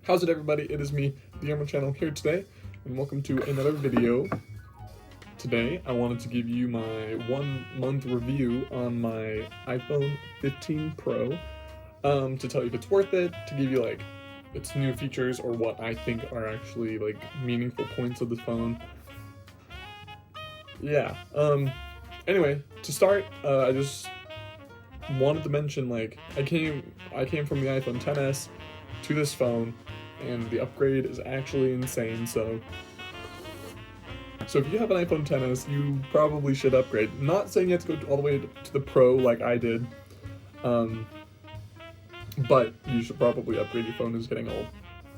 How's it, everybody? It is me, TheEmeraldChannel, here today, and welcome to another video. Today, I wanted to give you my 1 month review on my iPhone 15 Pro, to tell you if it's worth it, to give you like its new features or what I think are actually like meaningful points of the phone. Yeah. Anyway, to start, I just wanted to mention, like, I came from the iPhone XS to this phone, and the upgrade is actually insane. So if you have an iPhone XS, you probably should upgrade. Not saying you have to go all the way to the Pro like I did, but you should probably upgrade. Your phone is getting old.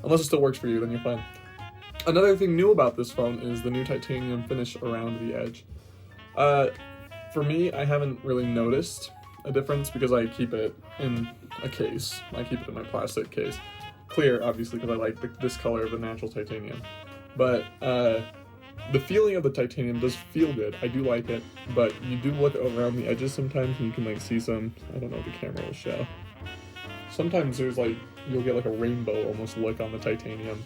Unless it still works for you, then you're fine. Another thing new about this phone is the new titanium finish around the edge. For me, I haven't really noticed a difference because I keep it in a case. I keep it in my plastic case. Clear, obviously, because I like this color of the natural titanium. But the feeling of the titanium does feel good. I do like it, but you do look around the edges sometimes and you can like see some, I don't know if the camera will show. Sometimes there's like, you'll get like a rainbow almost look on the titanium.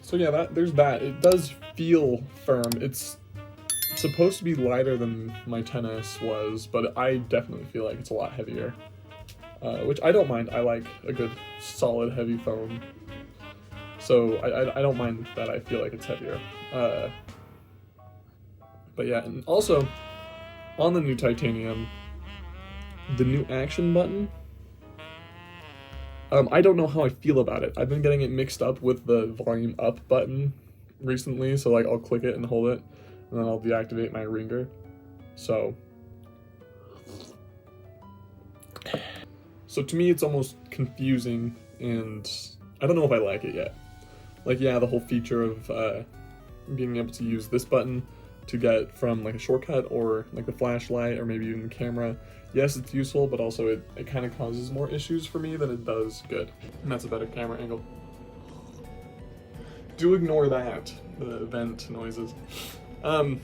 So yeah, there's that. It does feel firm. It's supposed to be lighter than my XS was, but I definitely feel like it's a lot heavier. Which I don't mind. I like a good, solid, heavy phone. So I don't mind that I feel like it's heavier. But yeah, and also, on the new titanium, the new action button, I don't know how I feel about it. I've been getting it mixed up with the volume up button recently, so like I'll click it and hold it, and then I'll deactivate my ringer. So to me, it's almost confusing, and I don't know if I like it yet. Like, yeah, the whole feature of being able to use this button to get from like a shortcut or like the flashlight or maybe even the camera. Yes, it's useful, but also it kind of causes more issues for me than it does good. And that's a better camera angle. Do ignore that, the vent noises. But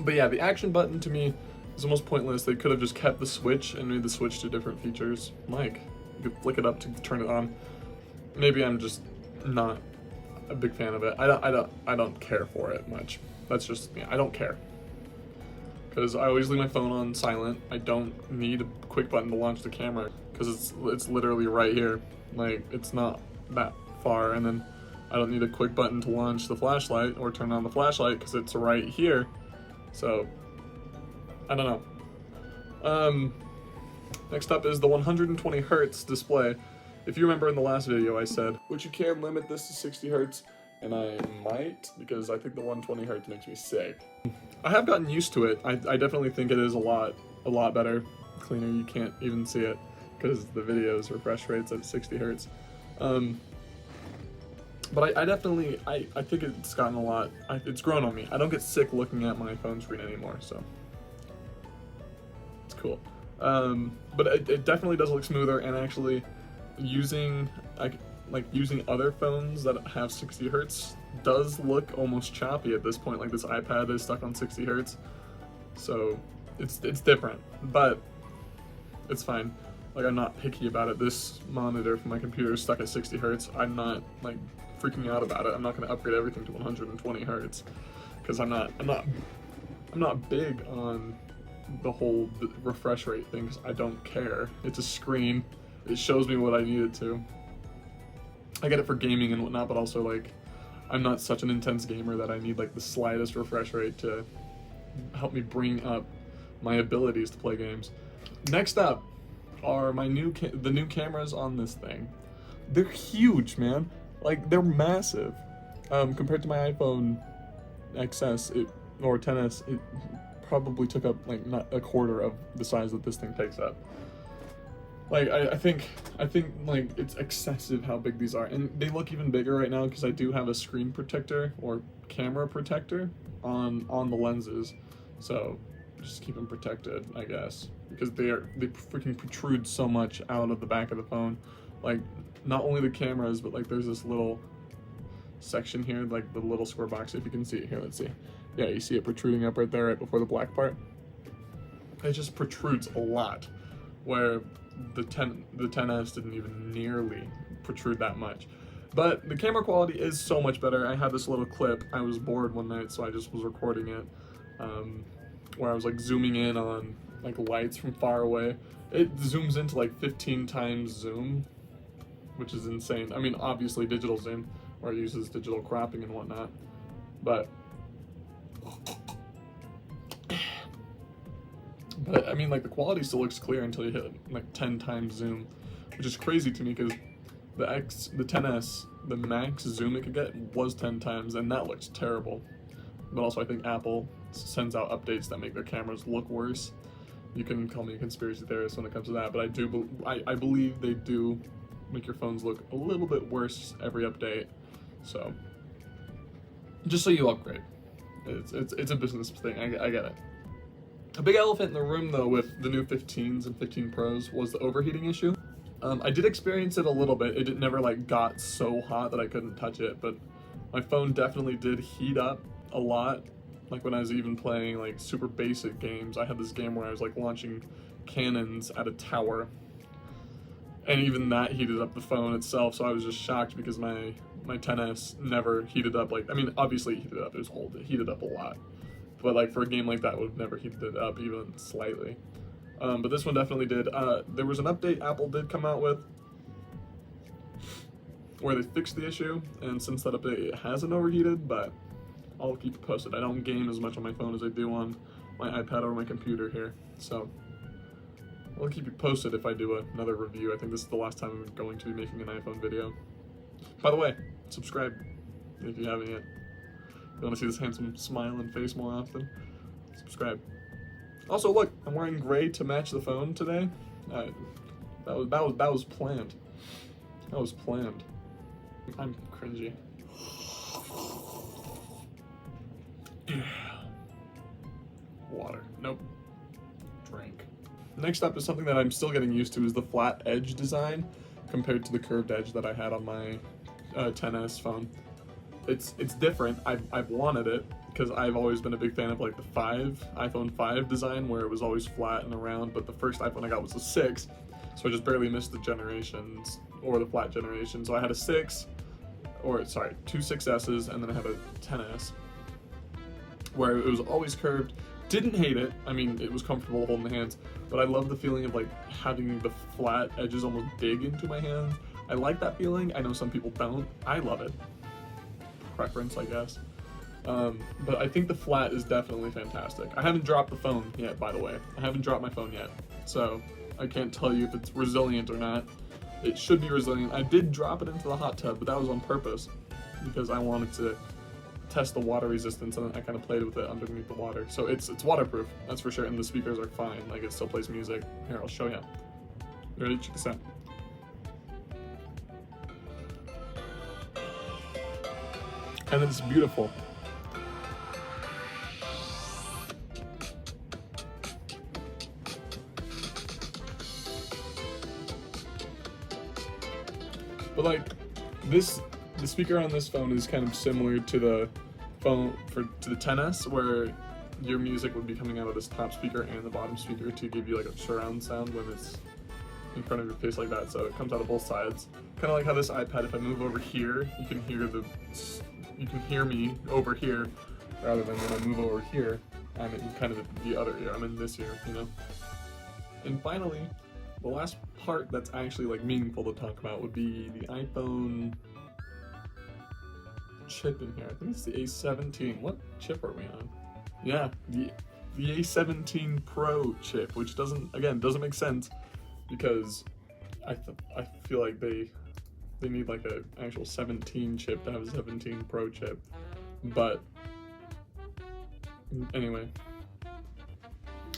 yeah, the action button to me is almost pointless. They could have just kept the switch and made the switch to different features. Like, you could flick it up to turn it on. Maybe I'm just not a big fan of it. I don't care for it much. That's just me. I don't care. Because I always leave my phone on silent. I don't need a quick button to launch the camera because it's literally right here. Like, it's not that far, and then I don't need a quick button to launch the flashlight or turn on the flashlight because it's right here. So I don't know. Next up is the 120 Hertz display. If you remember in the last video I said, which you can limit this to 60 Hertz, and I might, because I think the 120 Hertz makes me sick. I have gotten used to it. I definitely think it is a lot better. Cleaner, you can't even see it, because the video's refresh rate's at 60 Hertz. But I definitely, I think it's gotten a lot, it's grown on me. I don't get sick looking at my phone screen anymore, so it's cool. But it definitely does look smoother, and actually using using other phones that have 60 Hertz does look almost choppy at this point. Like, this iPad is stuck on 60 Hertz, so it's different, but it's fine. Like, I'm not picky about it. This monitor from my computer is stuck at 60 Hertz. I'm not like freaking out about it. I'm not going to upgrade everything to 120 Hertz because I'm not big on the whole refresh rate thing, because I don't care. It's a screen. It shows me what I need it to. I get it for gaming and whatnot, but also, like, I'm not such an intense gamer that I need like the slightest refresh rate to help me bring up my abilities to play games. Next up are my the new cameras on this thing. They're huge, man. Like, they're massive. Compared to my iPhone XS or XS, it probably took up like not a quarter of the size that this thing takes up. Like, I think like it's excessive how big these are, and they look even bigger right now because I do have a screen protector or camera protector on the lenses, so just keep them protected, I guess, because they freaking protrude so much out of the back of the phone. Like, not only the cameras, but like there's this little section here, like the little square box. If you can see it here, let's see. Yeah, you see it protruding up right there, right before the black part. It just protrudes a lot, where the XS didn't even nearly protrude that much. But the camera quality is so much better. I had this little clip. I was bored one night, so I just was recording it, where I was like zooming in on like lights from far away. It zooms into like 15 times zoom, which is insane. I mean, obviously digital zoom, where it uses digital cropping and whatnot, but I mean, like, the quality still looks clear until you hit like 10 times zoom, which is crazy to me because the XS, the max zoom it could get was 10 times, and that looks terrible. But also, I think Apple sends out updates that make their cameras look worse. You can call me a conspiracy theorist when it comes to that, but I believe they do make your phones look a little bit worse every update. So, just so you upgrade. It's a business thing. I get it. A big elephant in the room, though, with the new 15s and 15 Pros was the overheating issue. I did experience it a little bit. It never like got so hot that I couldn't touch it, but my phone definitely did heat up a lot. Like when I was even playing like super basic games. I had this game where I was like launching cannons at a tower, and even that heated up the phone itself. So I was just shocked because my 10s never heated up. Like, I mean, obviously it heated up. It was old. It heated up a lot. But like for a game like that, it would have never heated it up even slightly. But this one definitely did. There was an update Apple did come out with where they fixed the issue, and since that update it hasn't overheated, but I'll keep you posted. I don't game as much on my phone as I do on my iPad or my computer here, so I'll keep you posted if I do another review. I think this is the last time I'm going to be making an iPhone video. By the way, subscribe if you haven't yet. If you want to see this handsome smiling face more often, subscribe. Also, look, I'm wearing gray to match the phone today. That was planned. That was planned. I'm cringy. Water. Nope. Drink. Next up is something that I'm still getting used to, is the flat edge design compared to the curved edge that I had on my 10s phone. It's different. I've wanted it because I've always been a big fan of like the iPhone 5 design, where it was always flat and round, but the first iPhone I got was the 6, so I just barely missed the generations, or the flat generation. So I had a 6, or sorry, two 6S's, and then I had a 10s, where it was always curved. Didn't hate it. I mean, it was comfortable holding the hands, but I love the feeling of like having the flat edges almost dig into my hands. I like that feeling. I know some people don't. I love it. Preference, I guess. But I think the flat is definitely fantastic. I haven't dropped the phone yet, by the way. I haven't dropped my phone yet, so I can't tell you if it's resilient or not. It should be resilient. I did drop it into the hot tub, but that was on purpose because I wanted to test the water resistance, and I kind of played with it underneath the water. So it's waterproof, that's for sure, and the speakers are fine. Like, it still plays music. Here, I'll show you. You ready? Check this out. And it's beautiful. But like the speaker on this phone is kind of similar to the phone to the 10s, where your music would be coming out of this top speaker and the bottom speaker to give you like a surround sound when it's in front of your face like that. So it comes out of both sides. Kind of like how this iPad, if I move over here, you can hear me over here, rather than when I move over here, I'm in kind of the other ear. I'm in this ear, you know. And finally, the last part that's actually like meaningful to talk about would be the iPhone chip in here. I think it's the A17. What chip are we on? Yeah, the A17 Pro chip, which doesn't make sense because I feel like they need like a actual 17 chip to have a 17 Pro chip. But anyway,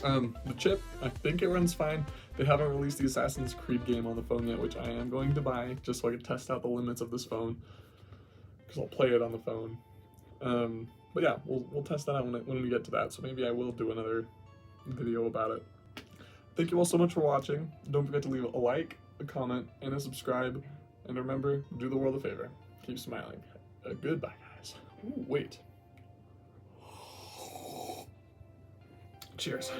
the chip, I think it runs fine. They haven't released the Assassin's Creed game on the phone yet, which I am going to buy just so I can test out the limits of this phone, because I'll play it on the phone. But yeah, we'll test that out when we get to that. So maybe I will do another video about it. Thank you all so much for watching. Don't forget to leave a like, a comment, and a subscribe. And remember, do the world a favor. Keep smiling. Goodbye, guys. Ooh, wait. Cheers.